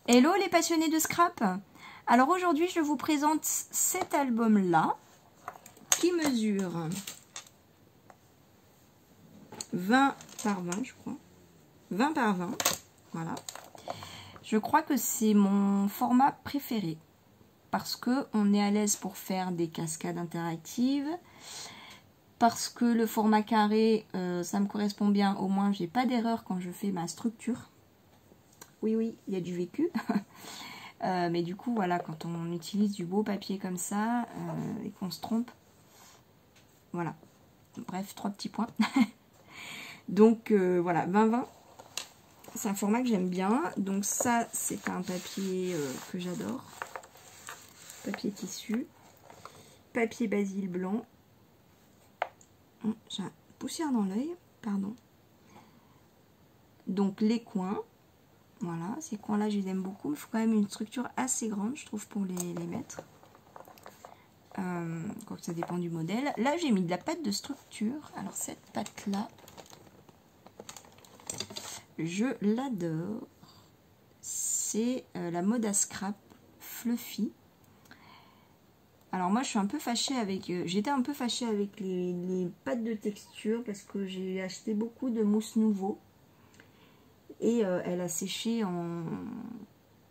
Hello les passionnés de scrap. Alors aujourd'hui je vous présente cet album là qui mesure 20 par 20 je crois. 20 par 20, voilà. Je crois que c'est mon format préféré parce que on est à l'aise pour faire des cascades interactives, parce que le format carré ça me correspond bien, au moins j'ai pas d'erreur quand je fais ma structure. Oui, il y a du vécu. Mais du coup, voilà, quand on utilise du beau papier comme ça et qu'on se trompe, voilà. Bref, 3 petits points. Donc, voilà, 20-20, c'est un format que j'aime bien. Donc ça, c'est un papier que j'adore. Papier tissu. Papier basil blanc. J'ai une poussière dans l'œil, pardon. Donc, les coins. Voilà, ces coins-là, je les aime beaucoup. Il faut quand même une structure assez grande, je trouve, pour les mettre. Quoique ça dépend du modèle. Là, j'ai mis de la pâte de structure. Alors, cette pâte-là, je l'adore. C'est la Moda Scrap Fluffy. Alors, moi, je suis un peu fâchée avec... J'étais un peu fâchée avec les pâtes de texture parce que j'ai acheté beaucoup de mousse nouveau. Et elle a séché en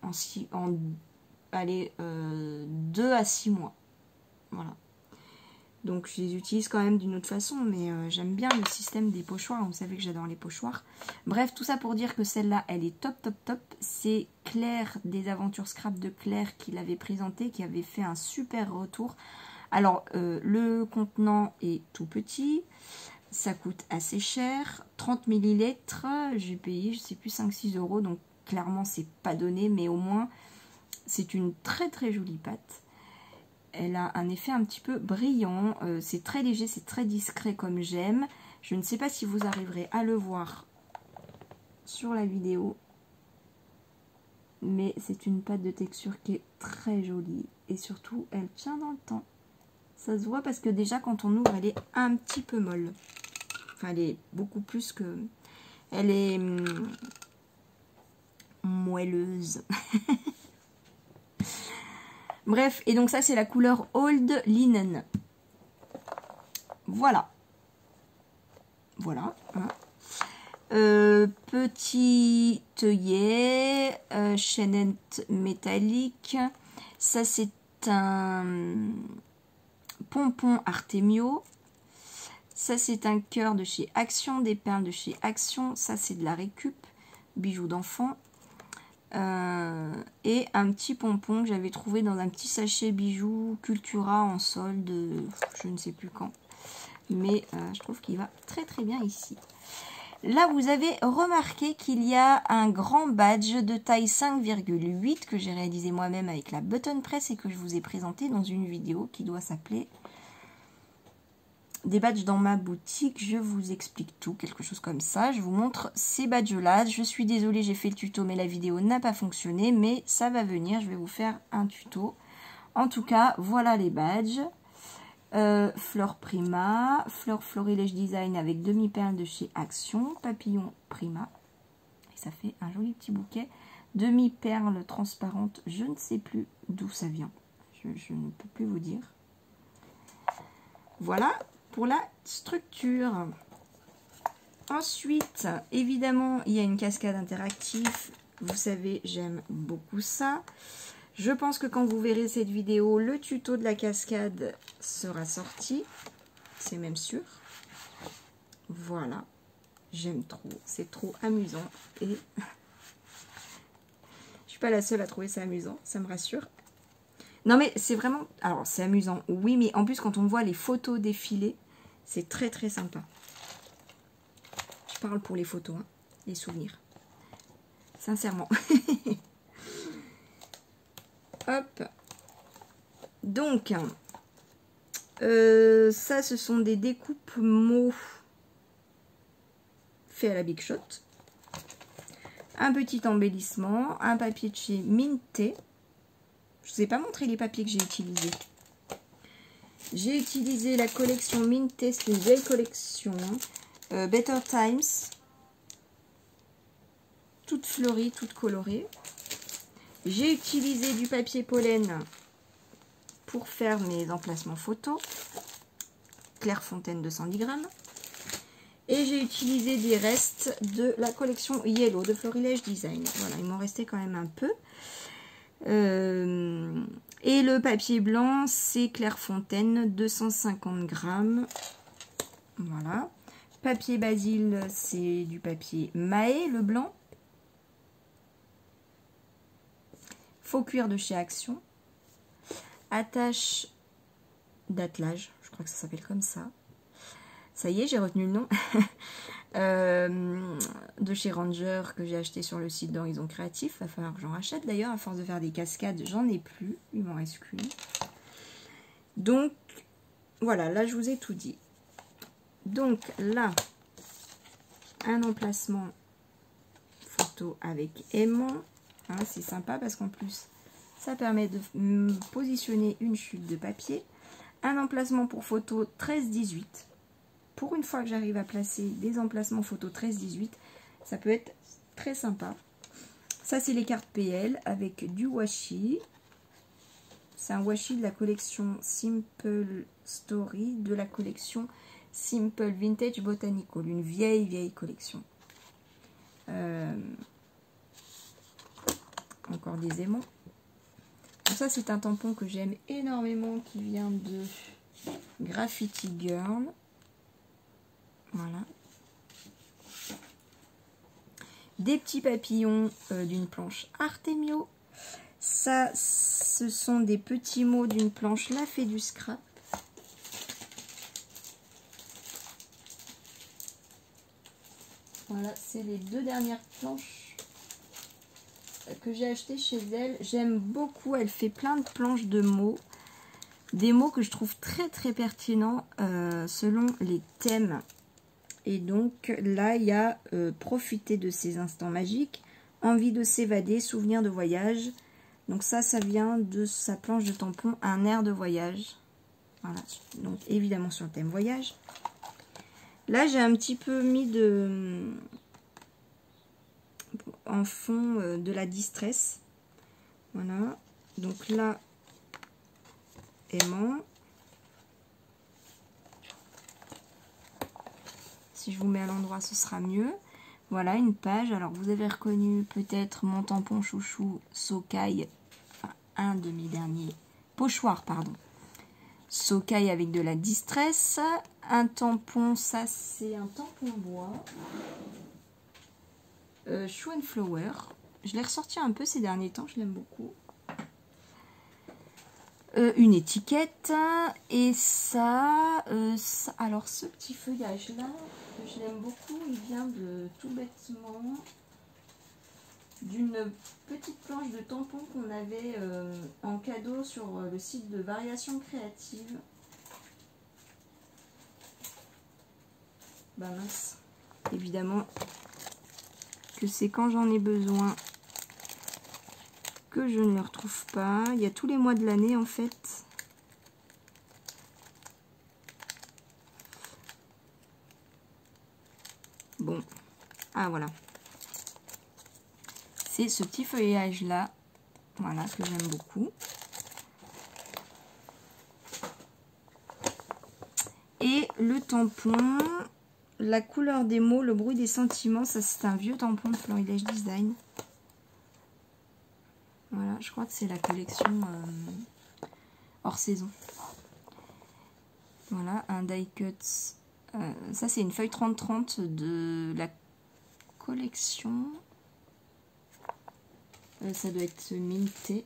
2 à 6 mois. Voilà. Donc je les utilise quand même d'une autre façon, mais j'aime bien le système des pochoirs. Vous savez que j'adore les pochoirs. Bref, tout ça pour dire que celle-là, elle est top, top, top. C'est Claire des Aventures Scrap de Claire qui l'avait présentée, qui avait fait un super retour. Alors, le contenant est tout petit. Ça coûte assez cher, 30 ml, j'ai payé, je sais plus, 5-6 €, donc clairement c'est pas donné, mais au moins c'est une très très jolie pâte. Elle a un effet un petit peu brillant, c'est très léger, c'est très discret comme j'aime. Je ne sais pas si vous arriverez à le voir sur la vidéo, mais c'est une pâte de texture qui est très jolie et surtout elle tient dans le temps. Ça se voit parce que déjà quand on ouvre elle est un petit peu molle. Enfin, elle est beaucoup plus que... Elle est moelleuse. Bref, et donc ça, c'est la couleur Old Linen. Voilà. Voilà. Hein. Petit œillet, chaînette métallique. Ça, c'est un pompon Artemio. Ça, c'est un cœur de chez Action, des perles de chez Action. Ça, c'est de la récup, bijoux d'enfant. Et un petit pompon que j'avais trouvé dans un petit sachet bijoux Cultura en solde, je ne sais plus quand. Mais je trouve qu'il va très très bien ici. Là, vous avez remarqué qu'il y a un grand badge de taille 5,8 que j'ai réalisé moi-même avec la button press et que je vous ai présenté dans une vidéo qui doit s'appeler des badges dans ma boutique, je vous explique tout, quelque chose comme ça. Je vous montre ces badges là. Je suis désolée, j'ai fait le tuto mais la vidéo n'a pas fonctionné, mais ça va venir, je vais vous faire un tuto. En tout cas, voilà les badges. Fleur Prima, Fleur Florilège Design avec demi-perle de chez Action, Papillon Prima. Et ça fait un joli petit bouquet. Demi-perle transparente, je ne sais plus d'où ça vient. Je ne peux plus vous dire. Voilà pour la structure. Ensuite, évidemment, il y a une cascade interactive. Vous savez, j'aime beaucoup ça. Je pense que quand vous verrez cette vidéo, le tuto de la cascade sera sorti. C'est même sûr. Voilà. J'aime trop. C'est trop amusant. Et je suis pas la seule à trouver ça amusant. Ça me rassure. Non mais c'est vraiment... Alors c'est amusant, oui, mais en plus quand on voit les photos défiler, c'est très très sympa. Je parle pour les photos, hein, les souvenirs. Sincèrement. Hop. Donc, ça ce sont des découpes mots faits à la Big Shot. Un petit embellissement, un papier de chez Minté. Je ne vous ai pas montré les papiers que j'ai utilisés. J'ai utilisé la collection Minté, c'est une vieille collection. Better Times. Toute fleurie, toute colorée. J'ai utilisé du papier pollen pour faire mes emplacements photos. Clairefontaine 210 grammes. Et j'ai utilisé des restes de la collection Yellow de Florilège Design. Voilà, il m'en restait quand même un peu. Et le papier blanc, c'est Clairefontaine 250 grammes. Voilà. Papier Basile, c'est du papier Mahé, le blanc. Faux cuir de chez Action. Attache d'attelage, je crois que ça s'appelle comme ça. Ça y est, j'ai retenu le nom. De chez Ranger que j'ai acheté sur le site d'Horizon Créatif. Il va falloir que j'en rachète d'ailleurs. À force de faire des cascades, j'en ai plus. Il m'en reste qu'une. Donc, voilà, là je vous ai tout dit. Donc là, un emplacement photo avec aimant. Hein, c'est sympa parce qu'en plus, ça permet de positionner une chute de papier. Un emplacement pour photo 13-18. Pour une fois que j'arrive à placer des emplacements photo 13-18, ça peut être très sympa. Ça, c'est les cartes PL avec du washi. C'est un washi de la collection Simple Story, de la collection Simple Vintage Botanical, une vieille collection. Encore des aimants. Donc ça, c'est un tampon que j'aime énormément qui vient de Graffiti Girl. Voilà. Des petits papillons d'une planche Artemio. Ça, ce sont des petits mots d'une planche La Fée du Scrap. Voilà, c'est les deux dernières planches que j'ai achetées chez elle. J'aime beaucoup, elle fait plein de planches de mots. Des mots que je trouve très pertinents selon les thèmes. Et donc là, il y a profiter de ces instants magiques, envie de s'évader, souvenir de voyage. Donc ça vient de sa planche de tampon, un air de voyage. Voilà, donc évidemment sur le thème voyage. Là, j'ai un petit peu mis en fond de la distress. Voilà, donc là, aimant. Si je vous mets à l'endroit, ce sera mieux. Voilà une page. Alors, vous avez reconnu peut-être mon tampon chouchou Sokai. Enfin, un de mes derniers. Pochoir, pardon. Sokai avec de la distress. Un tampon, ça c'est un tampon bois. Shoe and Flower. Je l'ai ressorti un peu ces derniers temps. Je l'aime beaucoup. Une étiquette. Et ça, alors ce petit feuillage là. Je l'aime beaucoup, il vient de tout bêtement d'une petite planche de tampon qu'on avait en cadeau sur le site de Variations Créatives. Bah mince, évidemment que c'est quand j'en ai besoin que je ne le retrouve pas. Il y a tous les mois de l'année en fait. Bon, ah voilà, c'est ce petit feuillage là, voilà, que j'aime beaucoup. Et le tampon, la couleur des mots, le bruit des sentiments, ça c'est un vieux tampon de Florilège Design. Voilà, je crois que c'est la collection hors saison. Voilà, un die cut. Ça, c'est une feuille 30-30 de la collection. Ça doit être minté.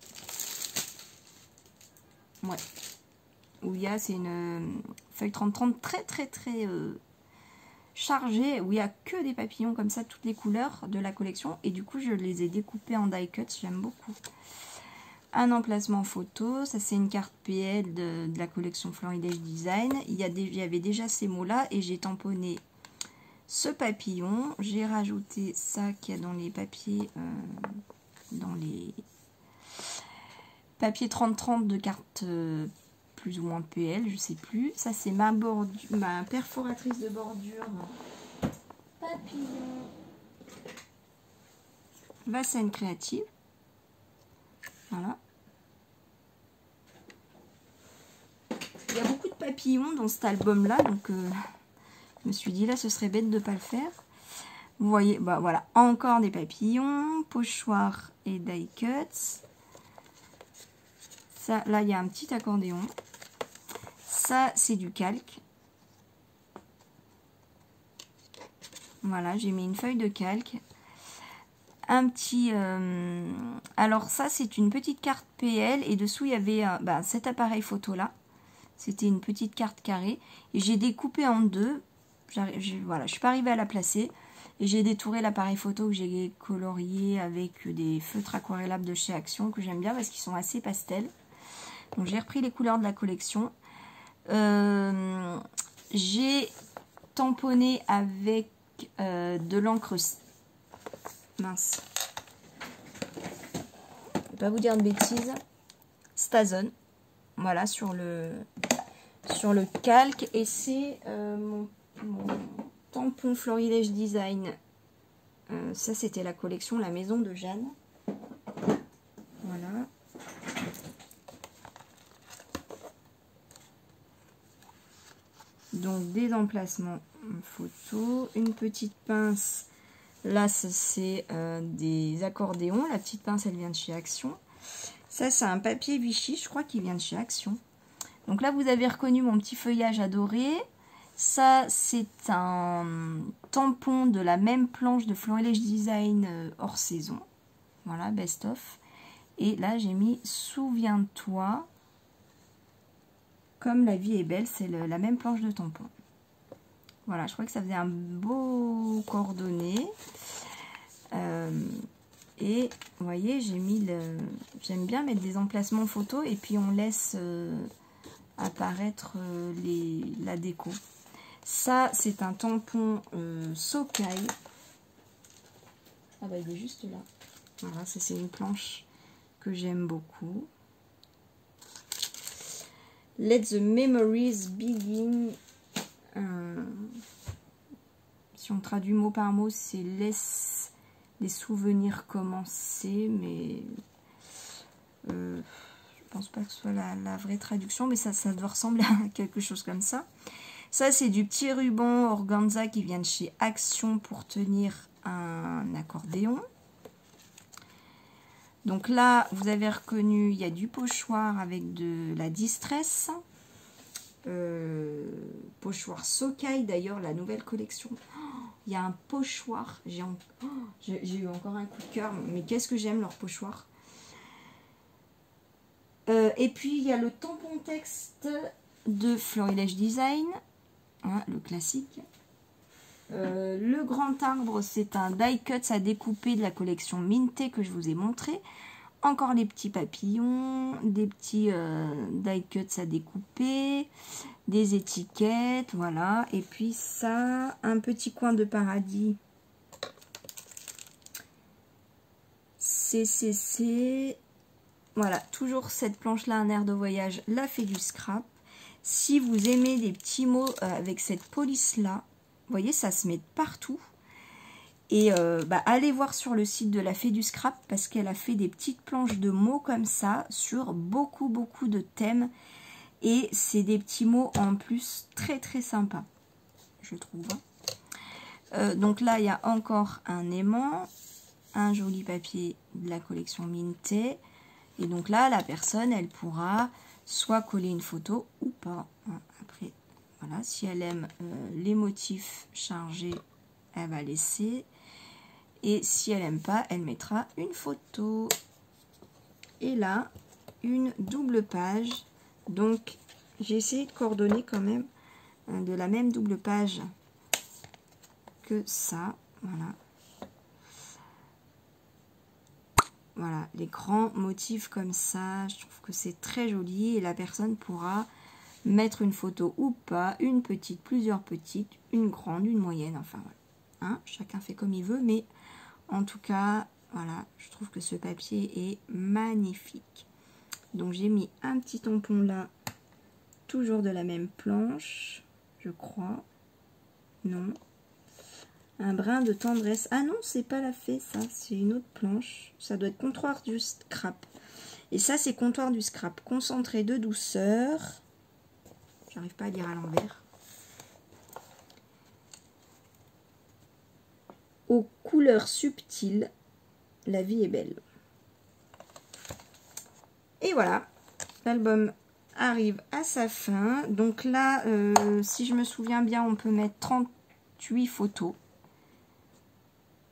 Ouais. Où il y a, c'est une feuille 30-30 très chargée, où il n'y a que des papillons comme ça, toutes les couleurs de la collection. Et du coup, je les ai découpés en die cut. J'aime beaucoup. Un emplacement photo, ça c'est une carte PL de la collection Florilège Design. Il y avait déjà ces mots-là et j'ai tamponné ce papillon. J'ai rajouté ça qu'il y a dans les papiers, papiers 30-30 de cartes plus ou moins PL, je sais plus. Ça c'est ma perforatrice de bordure papillon Vassane Créative. Voilà. Il y a beaucoup de papillons dans cet album-là, donc je me suis dit là, ce serait bête de ne pas le faire. Vous voyez, bah voilà, encore des papillons, pochoirs et die cuts. Ça, là, il y a un petit accordéon. Ça, c'est du calque. Voilà, j'ai mis une feuille de calque. Un petit... alors ça, c'est une petite carte PL. Et dessous, il y avait cet appareil photo-là. C'était une petite carte carrée. Et j'ai découpé en deux. Voilà, je suis pas arrivée à la placer. Et j'ai détouré l'appareil photo que j'ai colorié avec des feutres aquarellables de chez Action. Que j'aime bien parce qu'ils sont assez pastels. Donc j'ai repris les couleurs de la collection. J'ai tamponné avec de l'encre... Mince. Je ne vais pas vous dire de bêtises. Stazone. Voilà, sur le calque. Et c'est mon tampon Florilège Design. Ça, c'était la collection La Maison de Jeanne. Voilà. Donc, des emplacements photo. Une petite pince. Là, c'est des accordéons. La petite pince, elle vient de chez Action. Ça, c'est un papier Vichy. Je crois qu'il vient de chez Action. Donc là, vous avez reconnu mon petit feuillage adoré. Ça, c'est un tampon de la même planche de Florilège Design hors saison. Voilà, best of. Et là, j'ai mis Souviens-toi. Comme la vie est belle, c'est la même planche de tampon. Voilà, je crois que ça faisait un beau coordonné. Et vous voyez, j'ai mis j'aime bien mettre des emplacements photos et puis on laisse apparaître la déco. Ça, c'est un tampon Sokai. Ah bah il est juste là. Voilà, ça c'est une planche que j'aime beaucoup. Let the memories begin. Si on traduit mot par mot, c'est laisse les souvenirs commencer, mais je pense pas que ce soit la vraie traduction, mais ça doit ressembler à quelque chose comme ça. Ça, c'est du petit ruban organza qui vient de chez Action pour tenir un accordéon. Donc là, vous avez reconnu, il y a du pochoir avec de la distress. Pochoir Sokai, d'ailleurs, la nouvelle collection. Il y a un pochoir. J'ai eu encore un coup de cœur. Mais qu'est-ce que j'aime leur pochoir. Et puis, il y a le tampon texte de Florilège Design. Hein, le classique. Le grand arbre, c'est un die cuts à découper de la collection Minté que je vous ai montré. Encore les petits papillons, des petits die cuts à découper, des étiquettes, voilà. Et puis ça, un petit coin de paradis. CCC. Voilà, toujours cette planche-là, un air de voyage, la fait du scrap. Si vous aimez des petits mots avec cette police-là, vous voyez, ça se met partout. Et allez voir sur le site de la Fée du Scrap parce qu'elle a fait des petites planches de mots comme ça sur beaucoup de thèmes. Et c'est des petits mots en plus très sympas, je trouve. Donc là, il y a encore un aimant, un joli papier de la collection Minté. Et donc là, la personne, elle pourra soit coller une photo ou pas. Après, voilà, si elle aime les motifs chargés, elle va laisser. Et si elle n'aime pas, elle mettra une photo. Et là, une double page. Donc, j'ai essayé de coordonner quand même de la même double page que ça. Voilà. Voilà, les grands motifs comme ça. Je trouve que c'est très joli. Et la personne pourra mettre une photo ou pas. Une petite, plusieurs petites, une grande, une moyenne. Enfin, voilà. Hein, chacun fait comme il veut, mais... En tout cas, voilà, je trouve que ce papier est magnifique. Donc j'ai mis un petit tampon là, toujours de la même planche, je crois. Non. Un brin de tendresse. Ah non, c'est pas la Fée ça, c'est une autre planche. Ça doit être comptoir du scrap. Et ça, c'est Comptoir du Scrap. Concentré de douceur. J'arrive pas à lire à l'envers. Aux couleurs subtiles, la vie est belle. Et voilà, l'album arrive à sa fin. Donc là, si je me souviens bien, on peut mettre 38 photos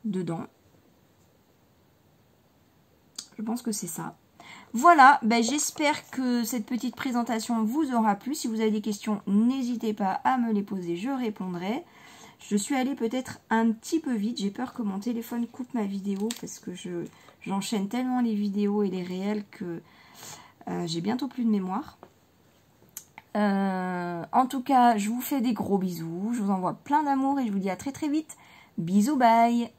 dedans. Je pense que c'est ça. Voilà, ben j'espère que cette petite présentation vous aura plu. Si vous avez des questions, n'hésitez pas à me les poser, je répondrai. Je suis allée peut-être un petit peu vite. J'ai peur que mon téléphone coupe ma vidéo parce que j'enchaîne tellement les vidéos et les réels que j'ai bientôt plus de mémoire. En tout cas, je vous fais des gros bisous. Je vous envoie plein d'amour et je vous dis à très très vite. Bisous, bye!